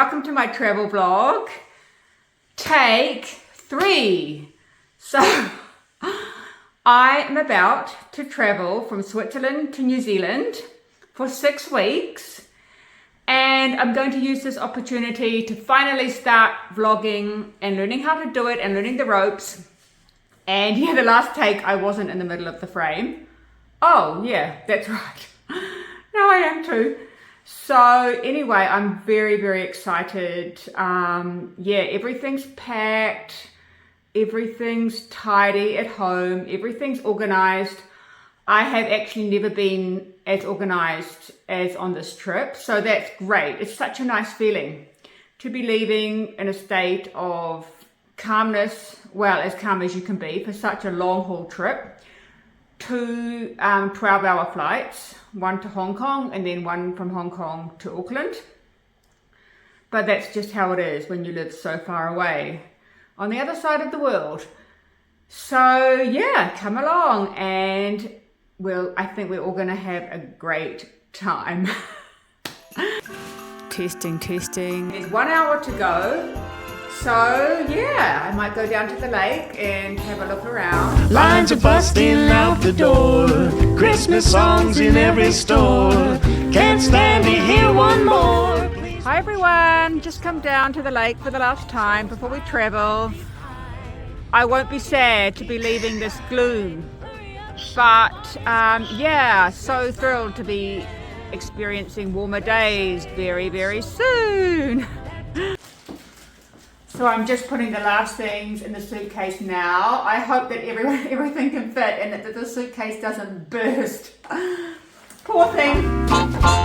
welcome to my travel vlog. Take 3. So I am about to travel from Switzerland to New Zealand for 6 weeks, and I'm going to use this opportunity to finally start vlogging and learning how to do it and learning the ropes. And yeah, the last take I wasn't in the middle of the frame. Oh yeah, that's right. Now I am too. So anyway, I'm very, very excited. Yeah, everything's packed, everything's tidy at home, everything's organized. I have actually never been as organized as on this trip, so that's great. It's such a nice feeling to be leaving in a state of calmness, well, as calm as you can be for such a long haul trip. 2 12-hour flights, one to Hong Kong and then one from Hong Kong to Auckland. But that's just how it is when you live so far away on the other side of the world. So yeah, come along and I think we're all gonna have a great time. Testing. There's 1 hour to go. So yeah, I might go down to the lake and have a look around. Lines are busting out the door, Christmas songs in every store. Can't stand to hear one more. Hi everyone, just come down to the lake for the last time before we travel. I won't be sad to be leaving this gloom, but yeah, so thrilled to be experiencing warmer days very, very soon. So I'm just putting the last things in the suitcase now. I hope that everything can fit and that the suitcase doesn't burst. Poor thing.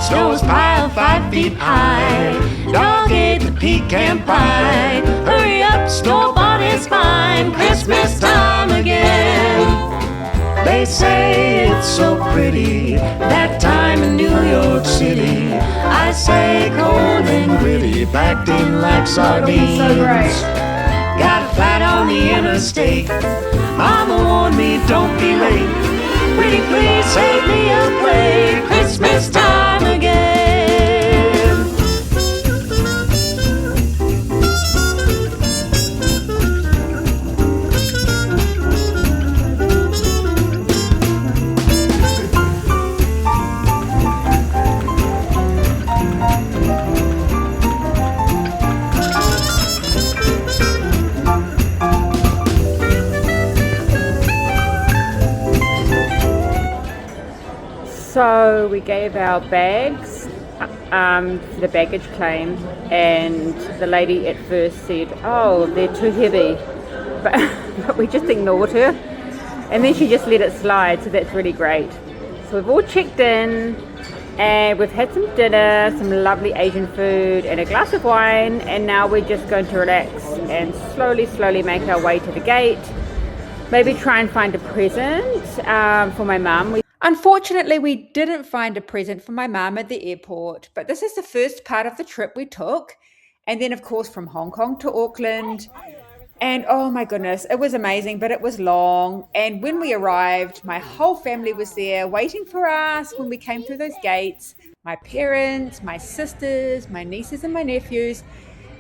Snow's piled 5 feet high, dog ate the pecan pie. Hurry up, snowball is fine, Christmas time again. They say it's so pretty, that time in New York City. I say cold and gritty, packed in like sardines. So great. Got a flat on the interstate, Mama warned me don't be late. Pretty please save me a plate, Christmas time again. So we gave our bags for the baggage claim, and the lady at first said, oh, they're too heavy, but we just ignored her, and then she just let it slide, so that's really great. So we've all checked in, and we've had some dinner, some lovely Asian food and a glass of wine, and now we're just going to relax and slowly make our way to the gate, maybe try and find a present for my mum. Unfortunately, we didn't find a present for my mum at the airport, but this is the first part of the trip we took. And then, of course, from Hong Kong to Auckland. And oh my goodness, it was amazing, but it was long. And when we arrived, my whole family was there waiting for us when we came through those gates. My parents, my sisters, my nieces and my nephews,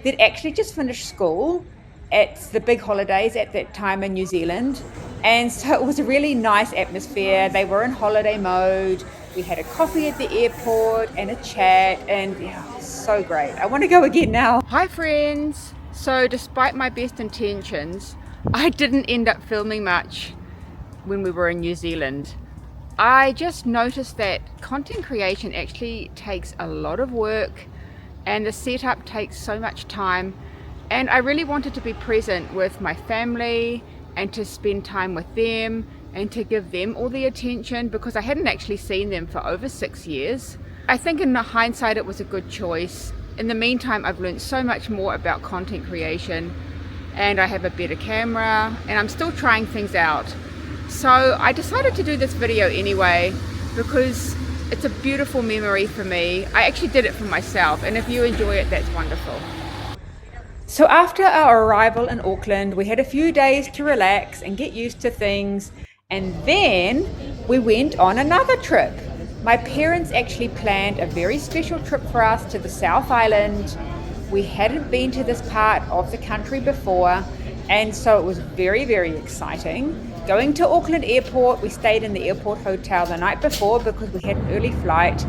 they'd actually just finished school at the big holidays at that time in New Zealand. And so it was a really nice atmosphere. They were in holiday mode. We had a coffee at the airport and a chat, and yeah, so great. I want to go again now. Hi friends. So despite my best intentions, I didn't end up filming much when we were in New Zealand. I just noticed that content creation actually takes a lot of work, and the setup takes so much time. And I really wanted to be present with my family and to spend time with them and to give them all the attention, because I hadn't actually seen them for over 6 years. I think in hindsight it was a good choice. In the meantime, I've learned so much more about content creation, and I have a better camera, and I'm still trying things out. So I decided to do this video anyway because it's a beautiful memory for me. I actually did it for myself, and if you enjoy it, that's wonderful. So after our arrival in Auckland, we had a few days to relax and get used to things, and then we went on another trip. My parents actually planned a very special trip for us to the South Island, We hadn't been to this part of the country before, and so it was very, very exciting. Going to Auckland Airport, we stayed in the airport hotel the night before because we had an early flight.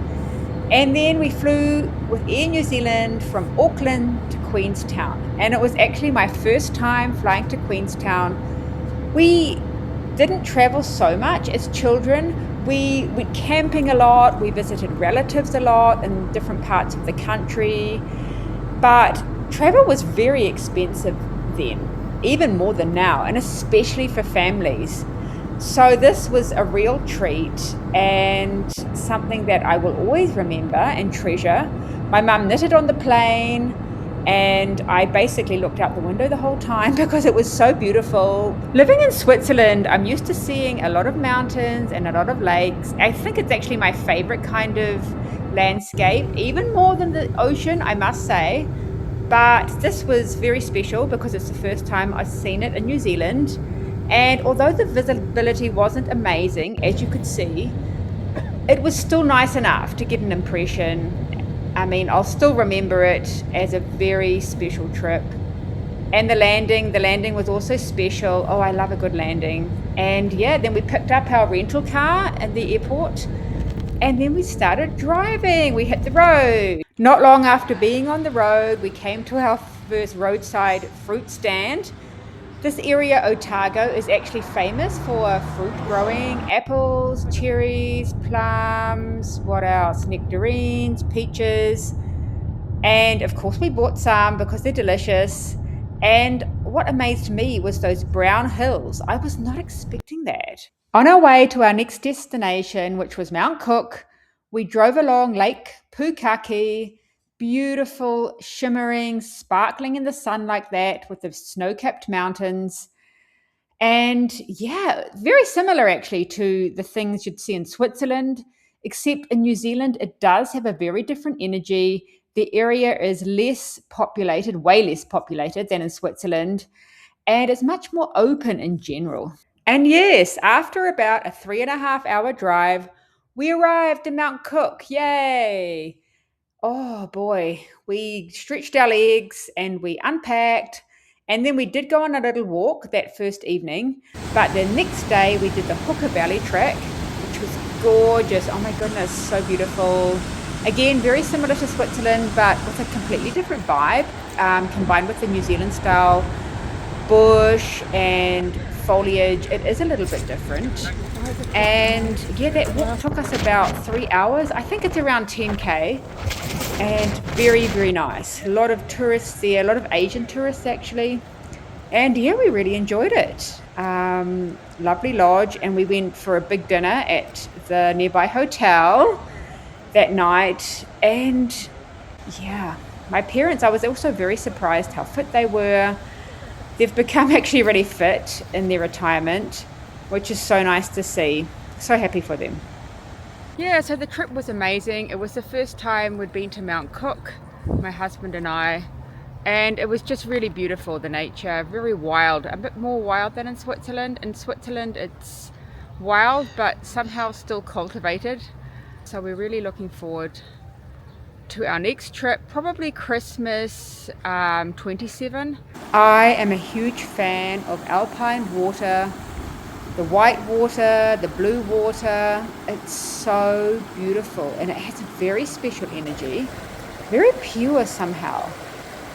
And then we flew with Air New Zealand from Auckland to Queenstown. And it was actually my first time flying to Queenstown. We didn't travel so much as children. We went camping a lot, we visited relatives a lot in different parts of the country, but travel was very expensive then, even more than now, and especially for families. So this was a real treat and something that I will always remember and treasure. My mum knitted on the plane, and I basically looked out the window the whole time because it was so beautiful. Living in Switzerland, I'm used to seeing a lot of mountains and a lot of lakes. I think it's actually my favorite kind of landscape, even more than the ocean, I must say. But this was very special because it's the first time I've seen it in New Zealand. And although the visibility wasn't amazing, as you could see, it was still nice enough to get an impression. I mean, I'll still remember it as a very special trip. And the landing was also special. Oh, I love a good landing. And yeah, then we picked up our rental car at the airport and then we started driving. We hit the road. Not long after being on the road, we came to our first roadside fruit stand. This area, Otago, is actually famous for fruit growing, apples, cherries, plums, what else? Nectarines, peaches. And of course we bought some because they're delicious. And what amazed me was those brown hills. I was not expecting that. On our way to our next destination, which was Mount Cook, we drove along Lake Pukaki, beautiful, shimmering, sparkling in the sun like that with the snow-capped mountains. And yeah, very similar actually to the things you'd see in Switzerland, except in New Zealand, it does have a very different energy. The area is less populated, way less populated than in Switzerland, and it's much more open in general. And yes, after about a 3.5 hour drive, we arrived in Mount Cook. Yay! Oh boy, we stretched our legs and we unpacked. And then we did go on a little walk that first evening. But the next day we did the Hooker Valley Track, which was gorgeous. Oh my goodness, so beautiful. Again, very similar to Switzerland, but with a completely different vibe, combined with the New Zealand style bush and foliage. It is a little bit different. And yeah, that walk took us about 3 hours. I think it's around 10K, and very, very nice. A lot of tourists there, a lot of Asian tourists actually. And yeah, we really enjoyed it. Lovely lodge, and we went for a big dinner at the nearby hotel that night. And yeah, my parents, I was also very surprised how fit they were. They've become actually really fit in their retirement, which is so nice to see. So happy for them. Yeah, so the trip was amazing. It was the first time we'd been to Mount Cook, my husband and I, and it was just really beautiful, the nature, very wild, a bit more wild than in Switzerland. In Switzerland, it's wild, but somehow still cultivated. So we're really looking forward to our next trip, probably Christmas 27. I am a huge fan of alpine water, the white water, the blue water. It's so beautiful and it has a very special energy, very pure somehow.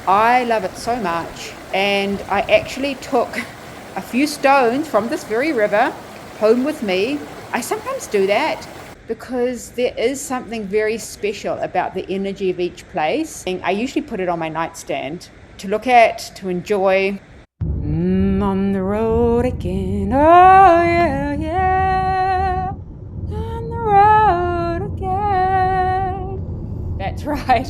I love it so much, and I actually took a few stones from this very river home with me. I sometimes do that because there is something very special about the energy of each place. And I usually put it on my nightstand to look at, to enjoy. On the road again, oh yeah, yeah, on the road again. That's right,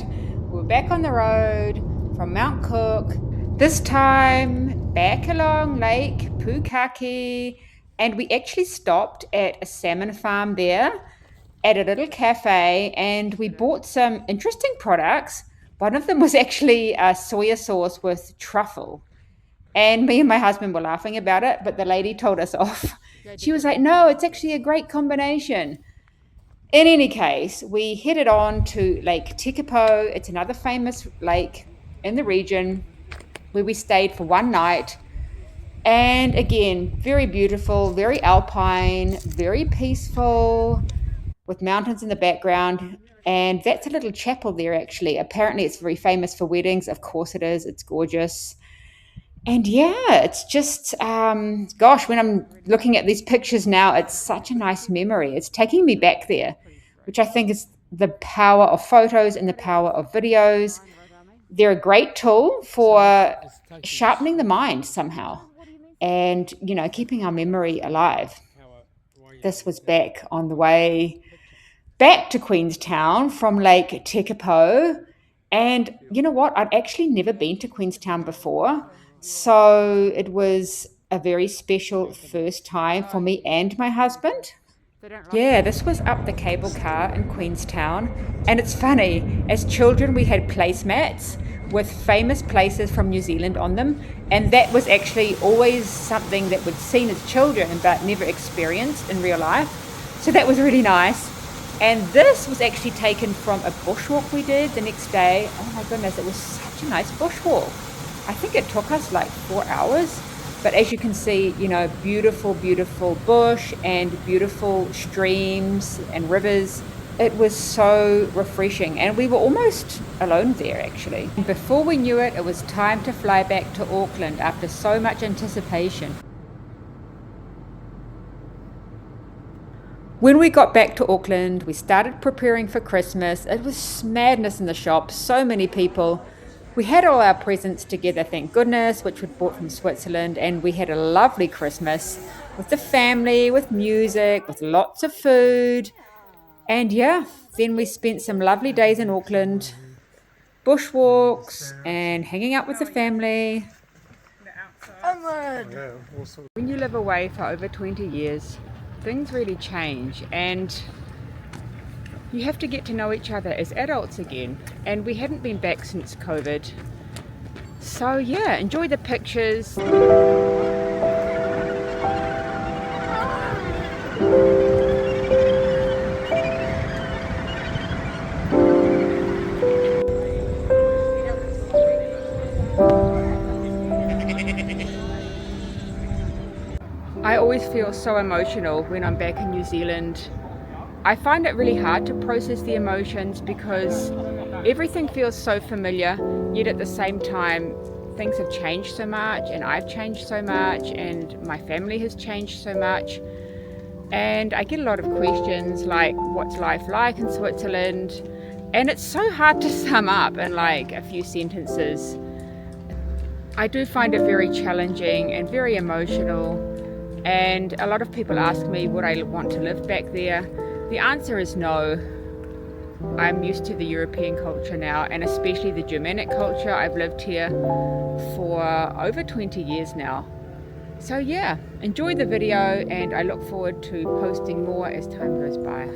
we're back on the road from Mount Cook, this time back along Lake Pukaki, and we actually stopped at a salmon farm there, at a little cafe, and we bought some interesting products. One of them was actually a soya sauce with truffle. And me and my husband were laughing about it, but the lady told us off. She was like, no, it's actually a great combination. In any case, we headed on to Lake Tekapo. It's another famous lake in the region where we stayed for one night. And again, very beautiful, very alpine, very peaceful, with mountains in the background. And that's a little chapel there, actually. Apparently, it's very famous for weddings. Of course, it is. It's gorgeous. And yeah, it's just, gosh, when I'm looking at these pictures now, it's such a nice memory. It's taking me back there, which I think is the power of photos and the power of videos. They're a great tool for sharpening the mind somehow and, keeping our memory alive. This was back on the way back to Queenstown from Lake Tekapo. And you know what? I'd actually never been to Queenstown before. So it was a very special first time for me and my husband. Yeah, this was up the cable car in Queenstown. And it's funny, as children, we had placemats with famous places from New Zealand on them. And that was actually always something that we'd seen as children but never experienced in real life. So that was really nice. And this was actually taken from a bushwalk we did the next day. Oh my goodness, it was such a nice bushwalk. I think it took us like 4 hours. But as you can see, beautiful, beautiful bush and beautiful streams and rivers. It was so refreshing. And we were almost alone there, actually. And before we knew it, it was time to fly back to Auckland after so much anticipation. When we got back to Auckland, we started preparing for Christmas. It was madness in the shops, so many people. We had all our presents together, thank goodness, which we'd bought from Switzerland, and we had a lovely Christmas with the family, with music, with lots of food. And yeah, then we spent some lovely days in Auckland, bushwalks and hanging out with the family. When you live away for over 20 years, things really change, and you have to get to know each other as adults again. And we hadn't been back since COVID. So yeah, enjoy the pictures. I always feel so emotional when I'm back in New Zealand. I find it really hard to process the emotions because everything feels so familiar, yet at the same time things have changed so much, and I've changed so much, and my family has changed so much. And I get a lot of questions like, what's life like in Switzerland? And it's so hard to sum up in like a few sentences. I do find it very challenging and very emotional. And a lot of people ask me, would I want to live back there? The answer is no. I'm used to the European culture now, and especially the Germanic culture. I've lived here for over 20 years now. So yeah, enjoy the video, and I look forward to posting more as time goes by.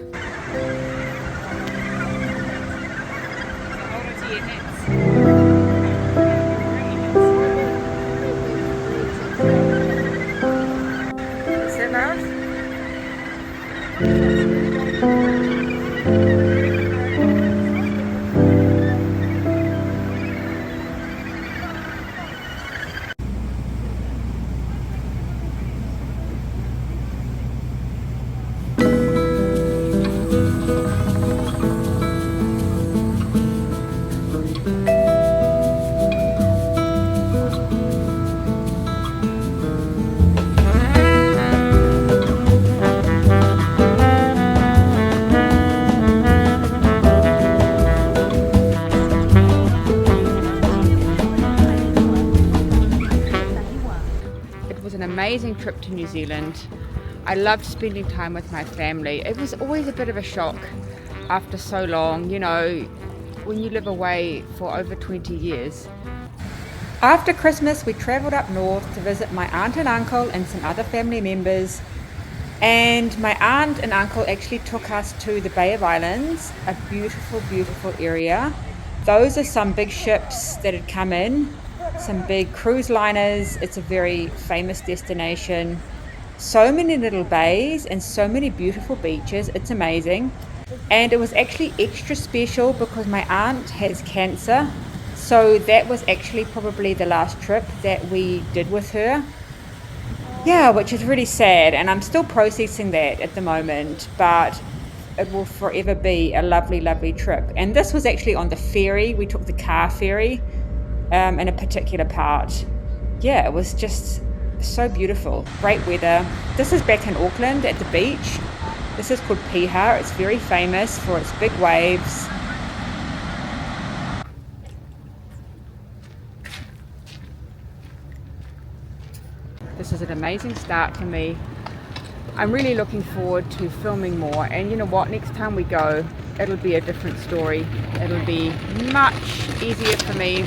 Amazing trip to New Zealand. I loved spending time with my family. It was always a bit of a shock after so long, when you live away for over 20 years. After Christmas, we travelled up north to visit my aunt and uncle and some other family members. And my aunt and uncle actually took us to the Bay of Islands, a beautiful, beautiful area. Those are some big ships that had come in. Some big cruise liners. It's a very famous destination. So many little bays and so many beautiful beaches. It's amazing. And it was actually extra special because my aunt has cancer. So So that was actually probably the last trip that we did with her. Yeah, which is really sad, and I'm still processing that at the moment, but it will forever be a lovely, lovely trip. And this was actually on the ferry. We took the car ferry in a particular part. Yeah, it was just so beautiful. Great weather. This is back in Auckland at the beach. This is called Piha. It's very famous for its big waves. This is an amazing start for me. I'm really looking forward to filming more, and you know what, next time we go it'll be a different story. It'll be much easier for me.